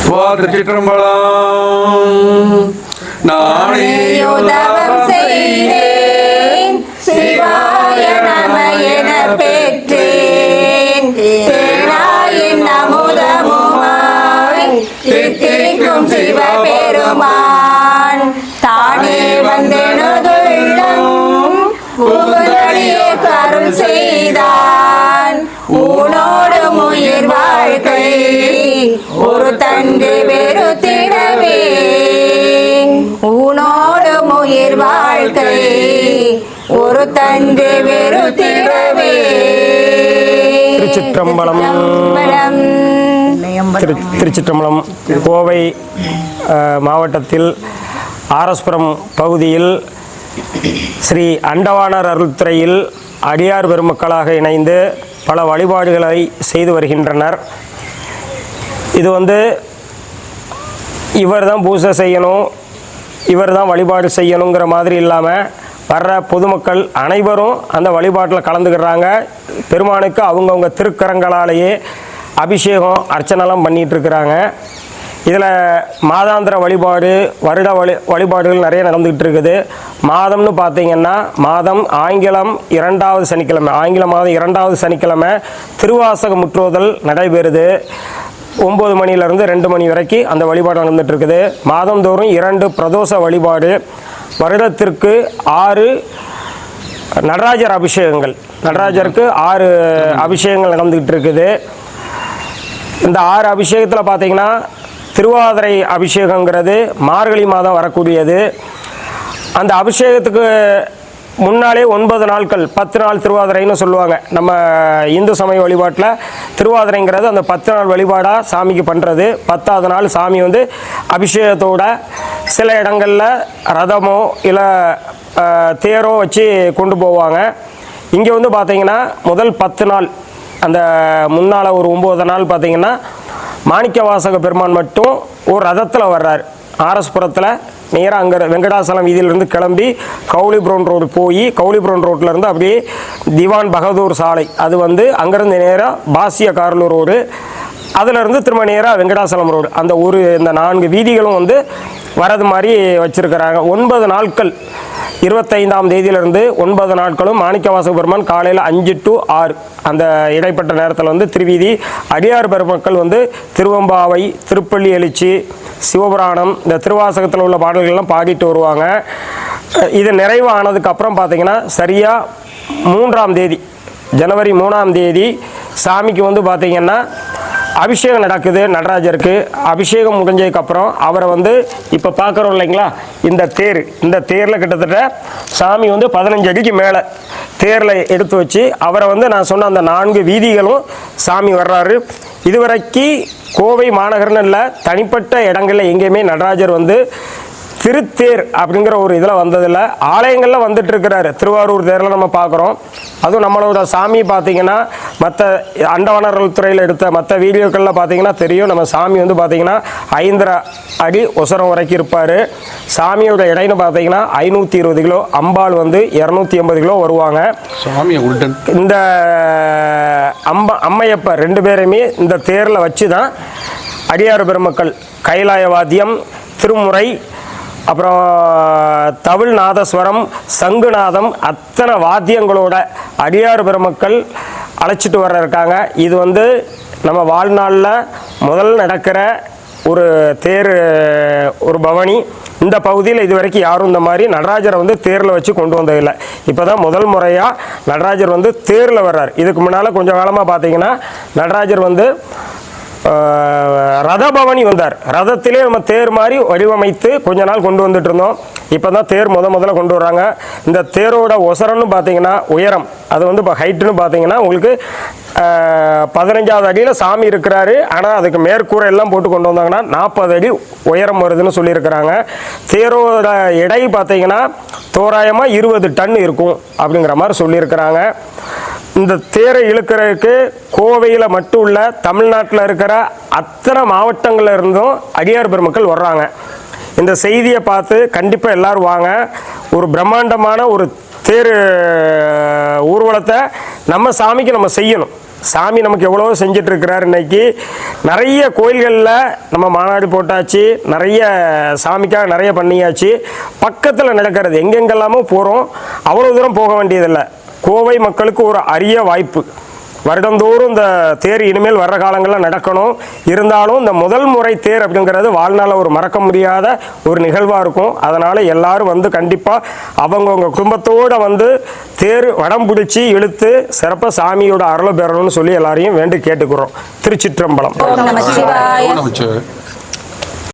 திருச்சிற்றம்பலம். நானே யுதவம் செய்தேன், சிவாய நம என பெற்றேன். தேனாயின் அமுதமுமாய் தித்திக்கும் சிவபெருமான் தானே வந்தெனுதுள்ளம் புகழியே கருள் செய்தான். ஊனோடு உயிர் வாழ்க்கை ஒரு தன்று வெறுத்திடவே, ஊனோடு உயிர் வாழ்க்கை ஒரு தன்று வெறுத்திடவே. திருச்சிற்றம்பலம். திருச்சிற்றம்பலம். கோவை மாவட்டத்தில் ஆரஸ்புரம் பகுதியில் ஸ்ரீ அண்டவாணர் அருள்துறையில் அடியார் பெருமக்களாக இணைந்து பல வழிபாடுகளை செய்து வருகின்றனர். இது இவர் தான் பூஜை செய்யணும், இவர் தான் வழிபாடு செய்யணுங்கிற மாதிரி இல்லாமல் வர்ற பொதுமக்கள் அனைவரும் அந்த வழிபாட்டில் கலந்துக்கிறாங்க. பெருமானுக்கு அவங்கவுங்க திருக்கரங்களாலேயே அபிஷேகம் அர்ச்சனைலாம் பண்ணிகிட்ருக்கிறாங்க. இதில் மாதாந்திர வழிபாடு, வருட வழிபாடுகள் நிறைய நடந்துக்கிட்டு இருக்குது. மாதம்னு பார்த்திங்கன்னா மாதம் ஆங்கிலம் 2வது சனிக்கிழமை, ஆங்கில மாதம் 2வது சனிக்கிழமை திருவாசக முற்றுதல் நடைபெறுது. 9 மணிலேருந்து 2 மணி வரைக்கும் அந்த வழிபாடு நடந்துகிட்ருக்குது. மாதந்தோறும் 2 பிரதோஷ வழிபாடு, வருடத்திற்கு 6 நடராஜர் அபிஷேகங்கள், நடராஜருக்கு 6 அபிஷேகங்கள் நடந்துக்கிட்டு இருக்குது. இந்த 6 அபிஷேகத்தில் பார்த்திங்கன்னா திருவாதிரை அபிஷேகங்கிறது மார்கழி மாதம் வரக்கூடியது. அந்த அபிஷேகத்துக்கு முன்னாலே 9 நாட்கள், 10 நாள் திருவாதிரைன்னு சொல்லுவாங்க. நம்ம இந்து சமய வழிபாட்டில் திருவாதிரைங்கிறது அந்த 10 நாள் வழிபாடாக சாமிக்கு பண்ணுறது. 10வது நாள் சாமி அபிஷேகத்தோட சில இடங்களில் ரதமோ இல்லை தேரோ வச்சு கொண்டு போவாங்க. இங்கே பார்த்திங்கன்னா முதல் 10 நாள், அந்த முன்னால் ஒரு 9 நாள் பார்த்திங்கன்னா மாணிக்க வாசக பெருமான் மட்டும் ஒரு ரதத்தில் வர்றார். ஆரஸ்புரத்தில் நேராக அங்கே வெங்கடாசலம் வீதியிலேருந்து கிளம்பி கவுலிபுரம் ரோடு போய், கவுலிபுரம் ரோட்டிலேருந்து அப்படியே திவான் பகதூர் சாலை, அது அங்கேருந்து நேராக பாசிய கார்லூர் ரோடு, அதிலேருந்து திரும்ப நேராக வெங்கடாசலம் ரோடு, அந்த இந்த 4 வீதிகளும் வரது மாதிரி வச்சுருக்கிறாங்க. 9 நாட்கள், 25ஆம் தேதியிலிருந்து 9 நாட்களும் மாணிக்கவாசக பெருமான் காலையில் 5 to 6 அந்த இடைப்பட்ட நேரத்தில் திருவீதி அடியார் பெருமக்கள் திருவம்பாவை, திருப்பள்ளி எழுச்சி, சிவபுராணம், இந்த திருவாசகத்தில் உள்ள பாடல்கள்லாம் பாடிட்டு வருவாங்க. இது நிறைவு ஆனதுக்கப்புறம் பார்த்திங்கன்னா சரியாக 3ஆம் தேதி, ஜனவரி 3ஆம் தேதி சாமிக்கு பார்த்திங்கன்னா அபிஷேகம் நடக்குது. நடராஜருக்கு அபிஷேகம் முடிஞ்சதுக்கப்புறம் அவரை இப்போ பார்க்குறோம் இல்லைங்களா, இந்த தேரில் கிட்டத்தட்ட சாமி 15 அடிக்கு மேலே தேரில் எடுத்து வச்சு அவரை நான் சொன்ன அந்த 4 வீதிகளும் சாமி வர்றாரு. இதுவரைக்கும் கோவை மாநகர்னு இல்லை, தனிப்பட்ட இடங்களில் எங்கேயுமே நடராஜர் திருத்தேர் அப்படிங்கிற ஒரு இதில் வந்ததில்லை. ஆலயங்களில் வந்துட்டுருக்கிறாரு. திருவாரூர் தேரில் நம்ம பார்க்குறோம். அதுவும் நம்மளோட சாமி பார்த்திங்கன்னா மற்ற அண்டவனர்கள் துறையில் எடுத்த மற்ற வீடியோக்களில் பார்த்திங்கன்னா தெரியும். நம்ம சாமி பார்த்திங்கன்னா 5.5 அடி உசரம் வரைக்கும் இருப்பார். சாமியோட எடைன்னு பார்த்திங்கன்னா 520 கிலோ, அம்பாள் 280 கிலோ வருவாங்க. இந்த அம்மையப்பர் 2 பேரையுமே இந்த தேரில் வச்சு தான் அடியார் பெருமக்கள் கைலாய வாத்தியம், திருமுறை, அப்புறம் தவில் நாதஸ்வரம், சங்குநாதம், அத்தனை வாத்தியங்களோட அடியார் பெருமக்கள் அழைச்சிட்டு வர இருக்காங்க. இது நம்ம வாழ்நாளில் முதல் நடக்கிற ஒரு தேர், ஒரு பவனி. இந்த பகுதியில் இது வரைக்கும் யாரும் இந்த மாதிரி நடராஜரை தேரில் வச்சு கொண்டு வந்ததில்லை. இப்போ தான் முதல் முறையாக நடராஜர் தேரில் வர்றார். இதுக்கு முன்னால் கொஞ்சம் காலமாக பார்த்தீங்கன்னா நடராஜர் ரதபவனி வந்தார். ரதத்திலே நம்ம தேர் மாதிரி வடிவமைத்து கொஞ்ச நாள் கொண்டு வந்துட்டு இருந்தோம். இப்போ தான் தேர் முதல்ல கொண்டு வர்றாங்க. இந்த தேரோட ஒசரம்னு பார்த்தீங்கன்னா உயரம், அது இப்போ ஹைட்டுன்னு பார்த்தீங்கன்னா உங்களுக்கு 15வது அடியில் சாமி இருக்கிறாரு. ஆனால் அதுக்கு மேற்கூரை எல்லாம் போட்டு கொண்டு வந்தாங்கன்னா 40 அடி உயரம் வருதுன்னு சொல்லியிருக்கிறாங்க. தேரோட எடை பார்த்தீங்கன்னா தோராயமாக 20 டன் இருக்கும் அப்படிங்கிற மாதிரி சொல்லியிருக்கிறாங்க. இந்த தேரை இழுக்கிறதுக்கு கோவையில் மட்டும் உள்ள தமிழ்நாட்டில் இருக்கிற அத்தனை மாவட்டங்களில் இருந்தும் அடியார் பெருமக்கள் வர்றாங்க. இந்த செய்தியை பார்த்து கண்டிப்பாக எல்லோரும் வாங்க. ஒரு பிரம்மாண்டமான ஒரு தேர் ஊர்வலத்தை நம்ம சாமிக்கு நம்ம செய்யணும். சாமி நமக்கு எவ்வளோ செஞ்சுட்டு இருக்கிறார். இன்னைக்கு நிறைய கோயில்களில் நம்ம மாநாடு போட்டாச்சு, நிறைய சாமிக்காக நிறைய பண்ணியாச்சு. பக்கத்தில் நடக்கிறது எங்கெங்கெல்லாமோ போகிறோம், அவ்வளோ தூரம் போக வேண்டியதில்லை. கோவை மக்களுக்கு ஒரு அரிய வாய்ப்பு. வருடந்தோறும் இந்த தேர் இனிமேல் வர்ற காலங்களில் நடக்கணும். இருந்தாலும் இந்த முதல் முறை தேர் அப்படிங்கிறது வாழ்நாளில் ஒரு மறக்க முடியாத ஒரு நிகழ்வாக இருக்கும். அதனால் எல்லாரும் வந்து கண்டிப்பாக அவங்கவுங்க குடும்பத்தோடு வந்து தேர் வடம் பிடிச்சி இழுத்து சிறப்பாக சாமியோட அருளை பெறணும்னு சொல்லி எல்லாரையும் வேண்டி கேட்டுக்கிறோம். திருச்சிற்றம்பலம். ஓம் நம சிவாய.